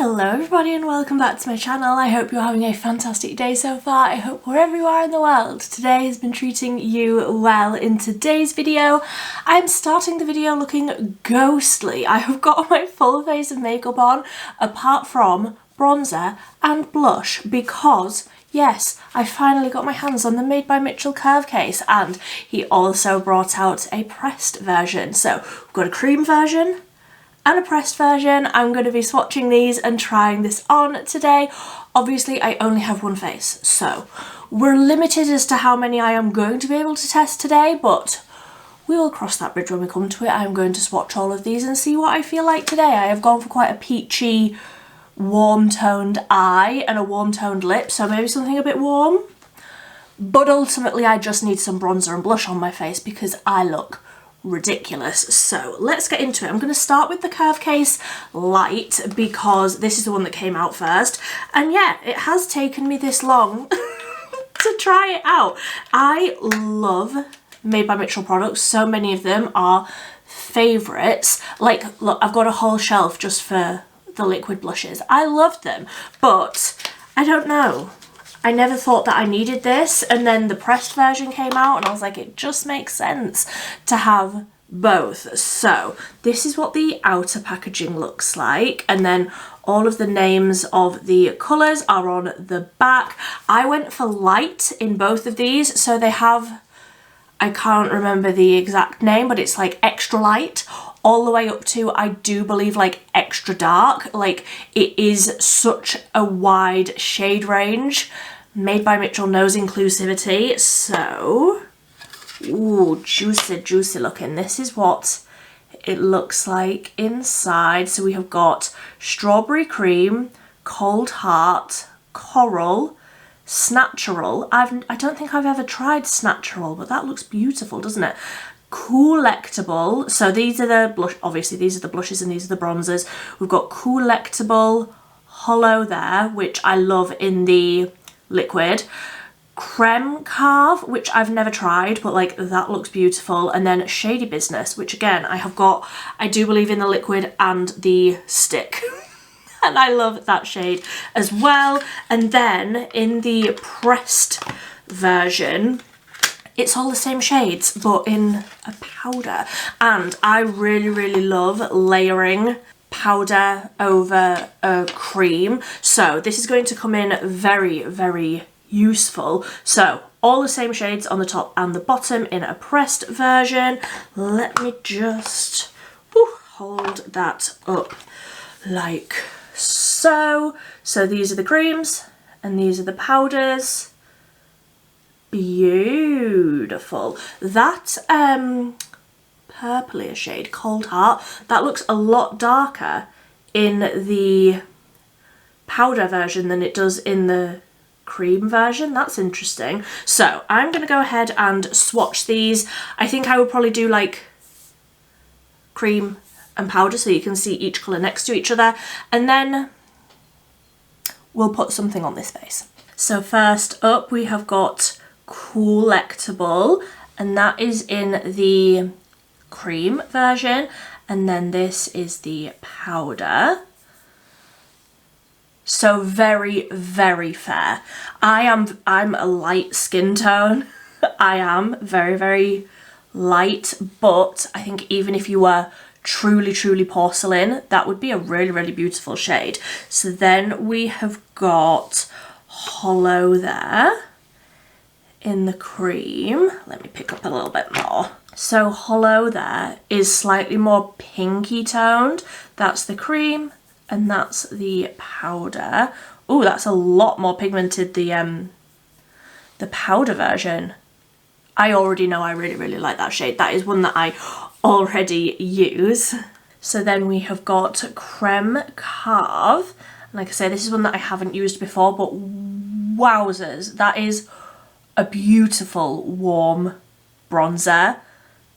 Hello everybody and welcome back to my channel. I hope you're having a fantastic day so far. I hope wherever you are in the world, today has been treating you well. In today's video, I'm starting the video looking ghostly. I have got my full face of makeup on, apart from bronzer and blush, because yes, I finally got my hands on the Made by Mitchell curve case, and he also brought out a pressed version. So we've got a cream version and a pressed version. I'm going to be swatching these and trying this on today. Obviously I only have one face, so we're limited as to how many I am going to be able to test today, but we will cross that bridge when we come to it. I'm going to swatch all of these and see what I feel like today. I have gone for quite a peachy, warm-toned eye and a warm-toned lip, so maybe something a bit warm. But ultimately I just need some bronzer and blush on my face because I look ridiculous. So let's get into it. I'm going to start with the Curve Case Light because this is the one that came out first, and yeah, it has taken me this long to try it out. I love Made by Mitchell products. So many of them are favourites. Like, look, I've got a whole shelf just for the liquid blushes. I love them, but I don't know, I never thought that I needed this, and then the pressed version came out and I was like, it just makes sense to have both. So this is what the outer packaging looks like, and then all of the names of the colours are on the back. I went for light in both of these, so they have, I can't remember the exact name, but it's like extra light all the way up to, I do believe, like extra dark. Like, it is such a wide shade range. Made by Mitchell knows inclusivity. So, ooh, juicy looking. This is what it looks like inside. So we have got strawberry cream, cold heart, coral, snatural. I don't think I've ever tried snatural, but that looks beautiful, doesn't it? Coolectable. So these are the blush, obviously these are the blushes and these are the bronzers. We've got Coolectable, Hollow there, which I love in the liquid. Creme Carve, which I've never tried, but like that looks beautiful. And then Shady Business, which again I have got, I do believe, in the liquid and the stick. And I love that shade as well. And then in the pressed version, it's all the same shades, but in a powder. And I really love layering powder over a cream. So this is going to come in very useful. So all the same shades on the top and the bottom in a pressed version. Let me just hold that up like so. So these are the creams and these are the powders. Beautiful. That purplier shade, Cold Heart, that looks a lot darker in the powder version than it does in the cream version. That's interesting. So I'm going to go ahead and swatch these. I think I would probably do like cream and powder so you can see each colour next to each other, and then we'll put something on this face. So first up we have got Coolectable, and that is in the cream version, and then this is the powder. So very fair. I'm a light skin tone. I am very light, but I think even if you were truly porcelain, that would be a really beautiful shade. So then we have got Hollow there in the cream. Let me pick up a little bit more. So Hollow there is slightly more pinky toned. That's the cream and that's the powder. Oh, that's a lot more pigmented, the powder version. I already know I really like that shade. That is one that I already use. So then we have got Creme Carve. Like I say, this is one that I haven't used before, but wowzers, that is a beautiful warm bronzer.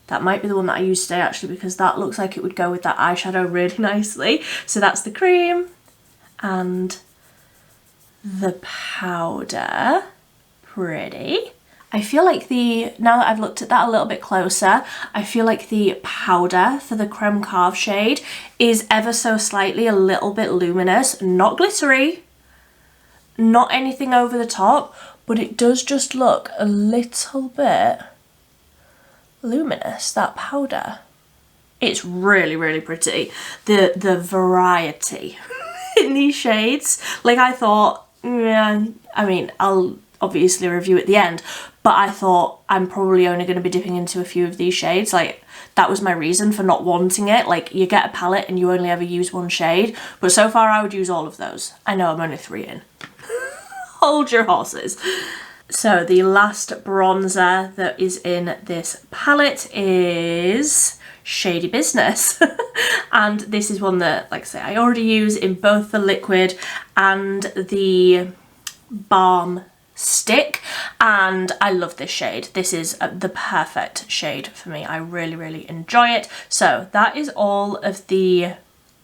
That might be the one that I use today actually, because that looks like it would go with that eyeshadow really nicely. So that's the cream and the powder. Pretty. I feel like now that I've looked at that a little bit closer, I feel like the powder for the Creme Carve shade is ever so slightly a little bit luminous, not glittery, not anything over the top, but it does just look a little bit luminous, that powder. It's really, really pretty. The variety in these shades. Like I thought, yeah, I mean, I'll obviously review at the end, but I thought I'm probably only going to be dipping into a few of these shades. Like that was my reason for not wanting it. Like you get a palette and you only ever use one shade, but so far I would use all of those. I know I'm only 3 in. Hold your horses. So the last bronzer that is in this palette is Shady Business. And this is one that, like I say, I already use in both the liquid and the balm stick, and I love this shade. This is the perfect shade for me. I really, really enjoy it. So that is all of the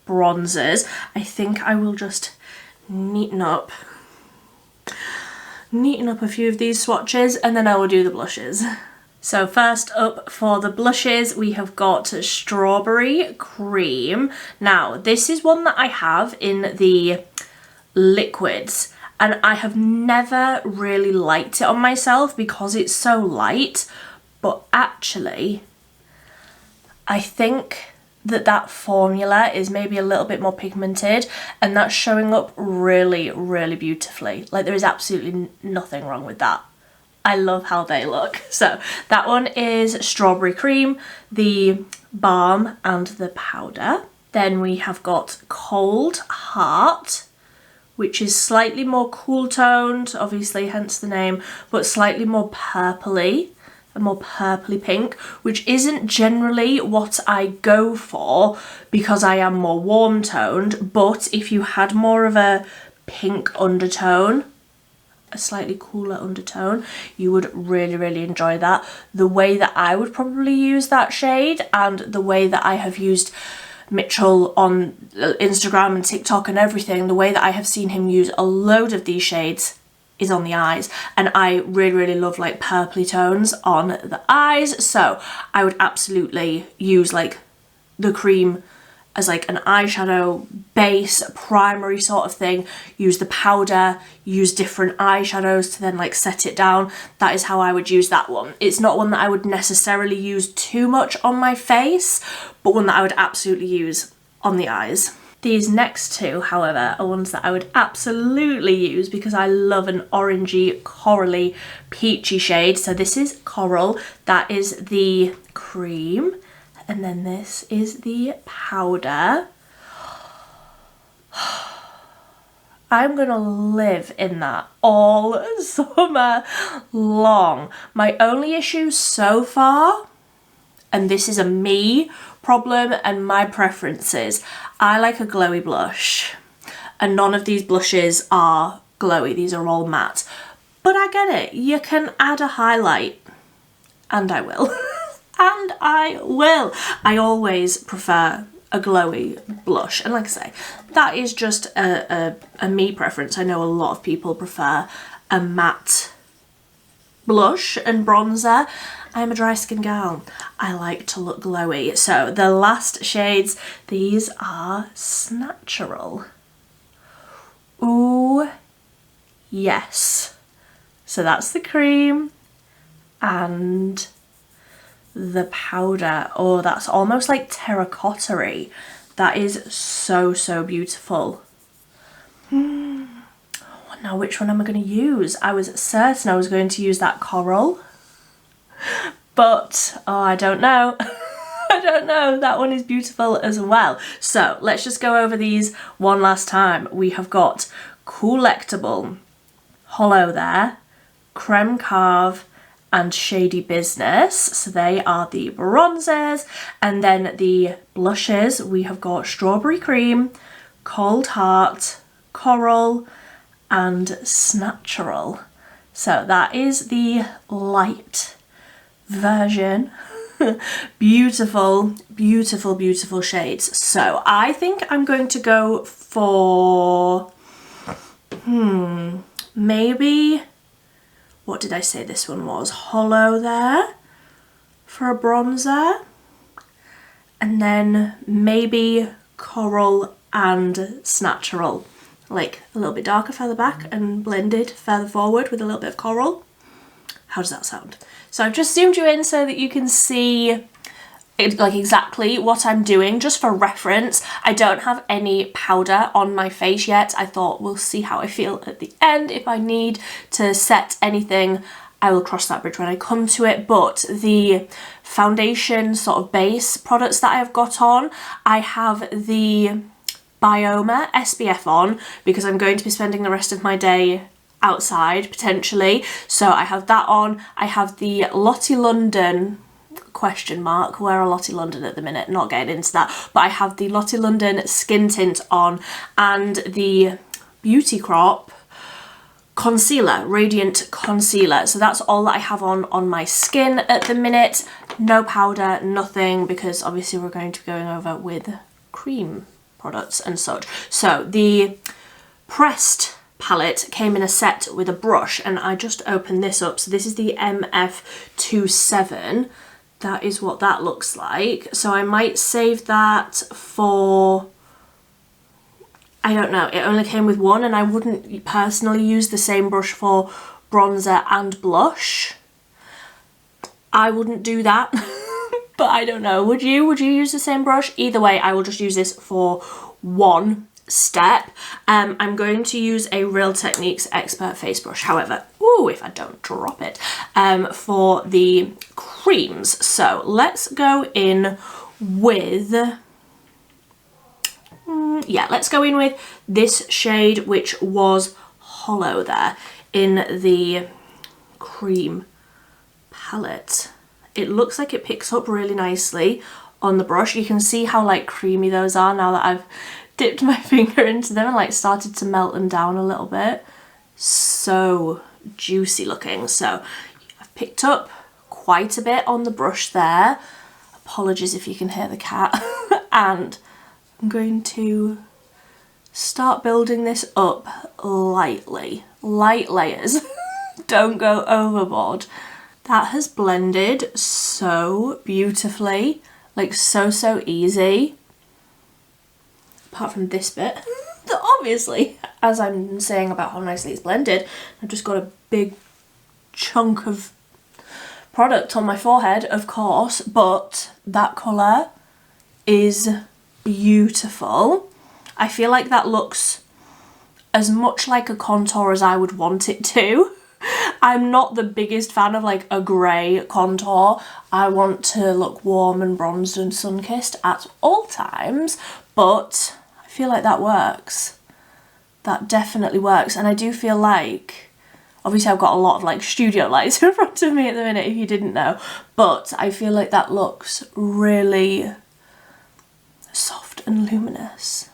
bronzers. I think I will just neaten up a few of these swatches, and then I will do the blushes. So first up for the blushes, we have got Strawberry Cream. Now this is one that I have in the liquids, and I have never really liked it on myself because it's so light, but actually I think that formula is maybe a little bit more pigmented, and that's showing up really, really beautifully. Like there is absolutely nothing wrong with that. I love how they look. So that one is Strawberry Cream, the balm and the powder. Then we have got Cold Heart, which is slightly more cool toned, obviously hence the name, but slightly more purpley, a more purpley pink, which isn't generally what I go for because I am more warm toned, but if you had more of a pink undertone, a slightly cooler undertone, you would really, really enjoy that. The way that I would probably use that shade and the way that I have used Mitchell on Instagram and TikTok and everything, the way that I have seen him use a load of these shades is on the eyes, and I really, really love like purpley tones on the eyes, so I would absolutely use like the cream as like an eyeshadow base, primary sort of thing, use the powder, use different eyeshadows to then like set it down. That is how I would use that one. It's not one that I would necessarily use too much on my face, but one that I would absolutely use on the eyes. These next two, however, are ones that I would absolutely use because I love an orangey, corally, peachy shade. So this is Coral, that is the cream, and then this is the powder. I'm gonna live in that all summer long. My only issue so far, and this is a me problem and my preferences, I like a glowy blush, and none of these blushes are glowy, these are all matte. But I get it, you can add a highlight, and I will. And I will. I always prefer a glowy blush, and like I say, that is just a me preference. I know a lot of people prefer a matte blush and bronzer. I'm a dry skin girl. I like to look glowy. So the last shades, these are Snatchural. Ooh, yes. So that's the cream and the powder. Oh, that's almost like terracotta-y. That is so, so beautiful. Now which one am I going to use? I was certain I was going to use that Coral, but oh, I don't know. I don't know. That one is beautiful as well. So let's just go over these one last time. We have got Coolectable, Hollow there, Creme Carve, and Shady Business. So they are the bronzers, and then the blushes we have got Strawberry Cream, Cold Heart, Coral, and Snatchural. So that is the light version. Beautiful, beautiful, beautiful shades. So I think I'm going to go for maybe, what what did I say this one was? Hollow there for a bronzer. And then maybe Coral and Snatcheral. Like a little bit darker further back and blended further forward with a little bit of Coral. How does that sound? So I've just zoomed you in so that you can see like exactly what I'm doing, just for reference. I don't have any powder on my face yet. I thought we'll see how I feel at the end. If I need to set anything, I will cross that bridge when I come to it. But the foundation sort of base products that I've got on, I have the Bioma SPF on because I'm going to be spending the rest of my day outside potentially. So I have that on. I have the Lottie London question mark, where are Lottie London at the minute, not getting into that, but I have the Lottie London skin tint on and the Beauty Crop concealer, radiant concealer. So that's all that I have on my skin at the minute. No powder, nothing, because obviously we're going to be going over with cream products and such. So the pressed palette came in a set with a brush, and I just opened this up. So this is the MF27. That is what that looks like. So I might save that for, I don't know, it only came with one, and I wouldn't personally use the same brush for bronzer and blush. I wouldn't do that, but I don't know. Would you? Would you use the same brush? Either way, I will just use this for one step. I'm going to use a Real Techniques Expert face brush, however, if I don't drop it, for the creams. So let's go in with, let's go in with this shade, which was Hollow there in the cream palette. It looks like it picks up really nicely on the brush. You can see how like creamy those are now that I've dipped my finger into them and like started to melt them down a little bit. So juicy looking. So I've picked up quite a bit on the brush there. Apologies if you can hear the cat. And I'm going to start building this up lightly. Light layers. Don't go overboard. That has blended so beautifully. Like so easy. Apart from this bit. That obviously, as I'm saying about how nicely it's blended, I've just got a big chunk of product on my forehead, of course, but that colour is beautiful. I feel like that looks as much like a contour as I would want it to. I'm not the biggest fan of like a grey contour. I want to look warm and bronzed and sun-kissed at all times, but I feel like that works. That definitely works. And I do feel like, obviously I've got a lot of like studio lights in front of me at the minute if you didn't know, but I feel like that looks really soft and luminous.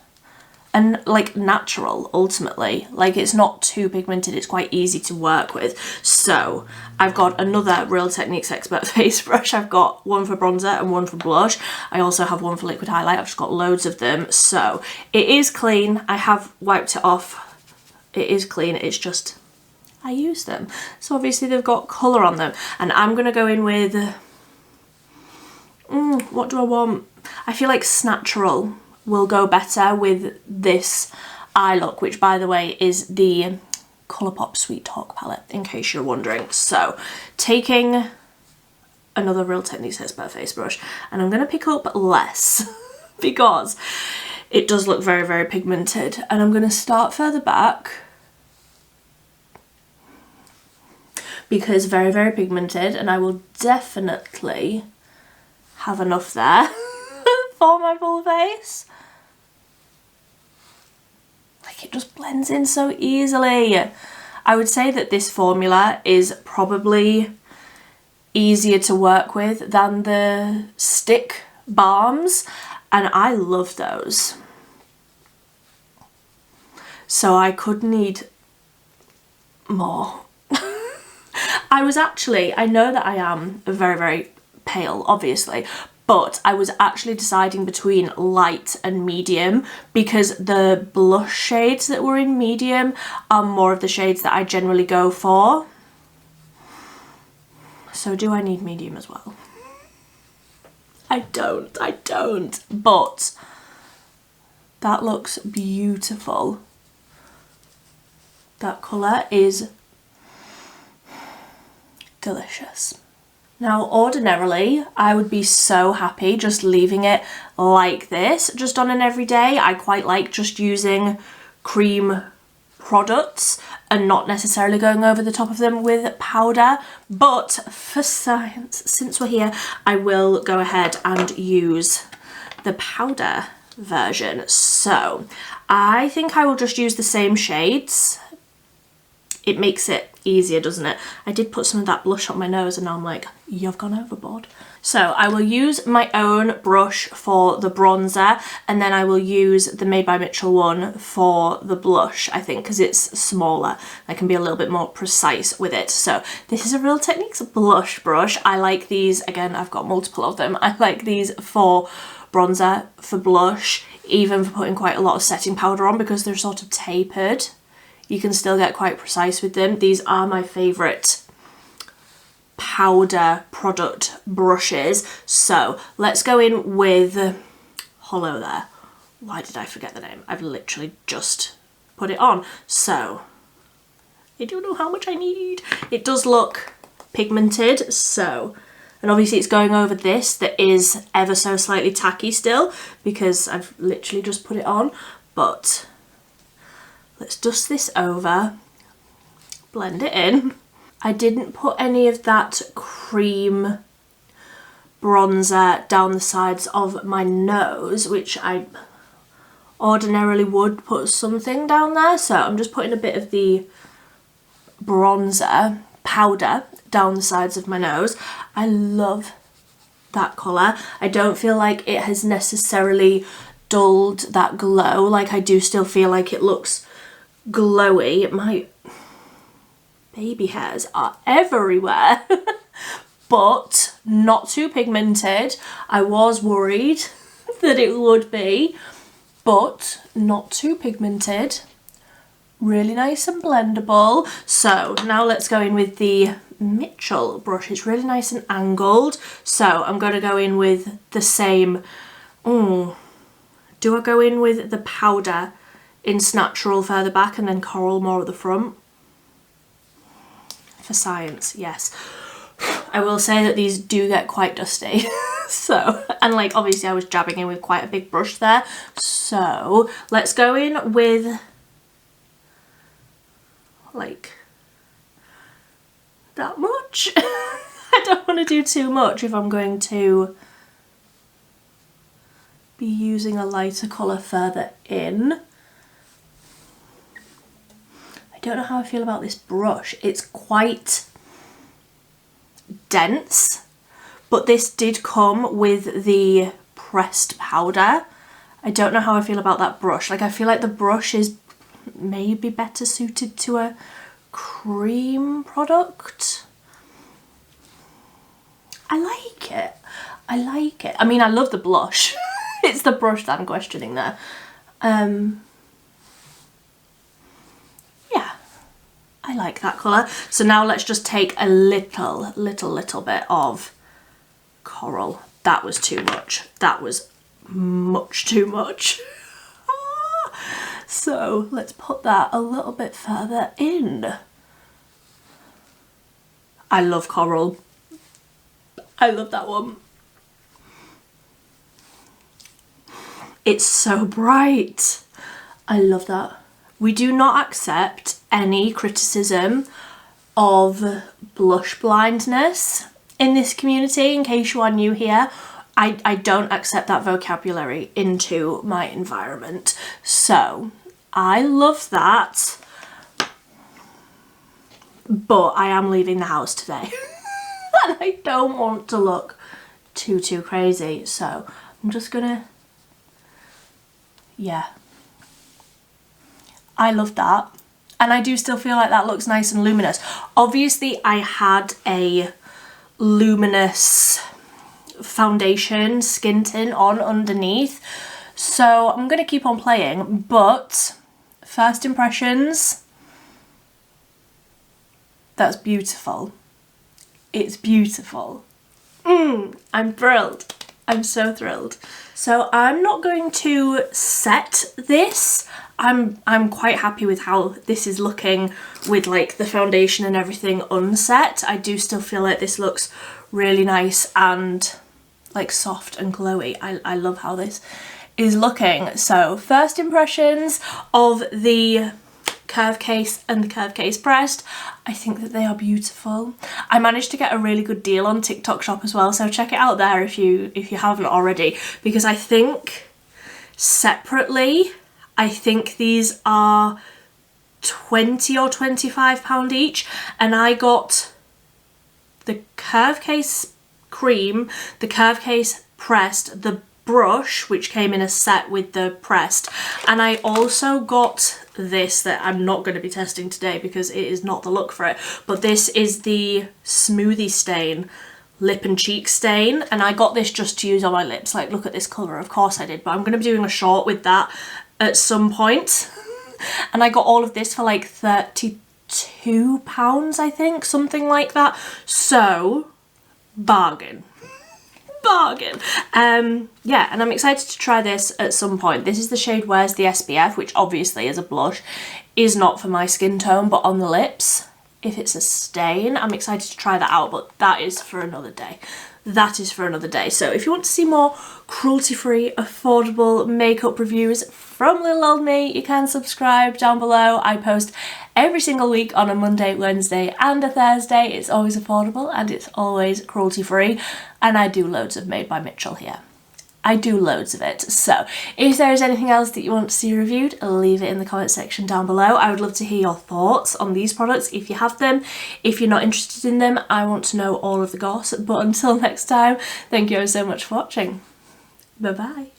And like natural, ultimately. Like it's not too pigmented, it's quite easy to work with. So I've got another Real Techniques Expert face brush. I've got one for bronzer and one for blush. I also have one for liquid highlight. I've just got loads of them. So it is clean. I have wiped it off. It is clean, it's just, I use them. So obviously they've got colour on them. And I'm gonna go in with, what do I want? I feel like Snatcheral will go better with this eye look, which by the way is the Colourpop Sweet Talk palette, in case you're wondering. So taking another Real Techniques Expert face brush, and I'm going to pick up less because it does look very pigmented, and I'm going to start further back because very pigmented, and I will definitely have enough there for my full face. Like it just blends in so easily. I would say that this formula is probably easier to work with than the stick balms, and I love those. So I could need more. I know that I am very pale, obviously, but I was actually deciding between light and medium because the blush shades that were in medium are more of the shades that I generally go for. So do I need medium as well? I don't, but that looks beautiful. That colour is delicious. Now, ordinarily, I would be so happy just leaving it like this, just on an everyday. I quite like just using cream products and not necessarily going over the top of them with powder. But for science, since we're here, I will go ahead and use the powder version. So I think I will just use the same shades. It makes it easier, doesn't it? I did put some of that blush on my nose and now I'm like, you've gone overboard. So I will use my own brush for the bronzer, and then I will use the Made by Mitchell one for the blush, I think, because it's smaller. I can be a little bit more precise with it. So this is a Real Techniques blush brush. I like these, again, I've got multiple of them. I like these for bronzer, for blush, even for putting quite a lot of setting powder on because they're sort of tapered. You can still get quite precise with them. These are my favourite powder product brushes. So let's go in with Hollow there. Why did I forget the name? I've literally just put it on. So I don't know how much I need. It does look pigmented, so, and obviously it's going over this that is ever so slightly tacky still because I've literally just put it on, but let's dust this over, blend it in. I didn't put any of that cream bronzer down the sides of my nose, which I ordinarily would put something down there. So I'm just putting a bit of the bronzer powder down the sides of my nose. I love that colour. I don't feel like it has necessarily dulled that glow. Like, I do still feel like it looks glowy. My baby hairs are everywhere. But not too pigmented. I was worried that it would be, but not too pigmented. Really nice and blendable. So now let's go in with the Mitchell brush. It's really nice and angled. So I'm going to go in with the same. Do I go in with the powder in Natural further back and then Coral more at the front? For science, yes. I will say that these do get quite dusty. So, and like obviously I was jabbing in with quite a big brush there. So let's go in with like that much. I don't want to do too much if I'm going to be using a lighter colour further in. I don't know how I feel about this brush. It's quite dense, but this did come with the pressed powder. I don't know how I feel about that brush. Like, I feel like the brush is maybe better suited to a cream product. I like it. I like it. I mean, I love the blush. It's the brush that I'm questioning there. Yeah, I like that colour. So now let's just take a little bit of Coral. That was too much. That was much too much. So let's put that a little bit further in. I love Coral. I love that one. It's so bright. I love that. We do not accept any criticism of blush blindness in this community, in case you are new here. I don't accept that vocabulary into my environment. So I love that, but I am leaving the house today. And I don't want to look too crazy. So I'm just gonna, yeah. I love that. And I do still feel like that looks nice and luminous. Obviously I had a luminous foundation skin tint on underneath, so I'm gonna keep on playing, but first impressions, that's beautiful. It's beautiful. I'm thrilled. I'm so thrilled. So I'm not going to set this. I'm quite happy with how this is looking with like the foundation and everything unset. I do still feel like this looks really nice and like soft and glowy. I love how this is looking. So first impressions of the curve case and the curve case pressed. I think that they are beautiful. I managed to get a really good deal on TikTok shop as well, so check it out there if you haven't already, because I think separately I think these are £20 or £25 each, and I got the curve case cream, the curve case pressed, the brush which came in a set with the pressed, and I also got this that I'm not going to be testing today because it is not the look for it, but this is the Smoothie Stain lip and cheek stain, and I got this just to use on my lips. Like, look at this colour, of course I did, but I'm going to be doing a short with that at some point. And I got all of this for like £32, I think, something like that. So bargain. Bargain. Yeah, and I'm excited to try this at some point. This is the shade Where's the SPF, which obviously as a blush is not for my skin tone, but on the lips, if it's a stain, I'm excited to try that out, but that is for another day. That is for another day. So if you want to see more cruelty-free, affordable makeup reviews from little old me, you can subscribe down below. I post every single week on a Monday, Wednesday and a Thursday. It's always affordable and it's always cruelty-free, and I do loads of Made by Mitchell here. I do loads of it. So if there is anything else that you want to see reviewed, leave it in the comment section down below. I would love to hear your thoughts on these products if you have them. If you're not interested in them, I want to know all of the gossip. But until next time, thank you so much for watching. Bye bye.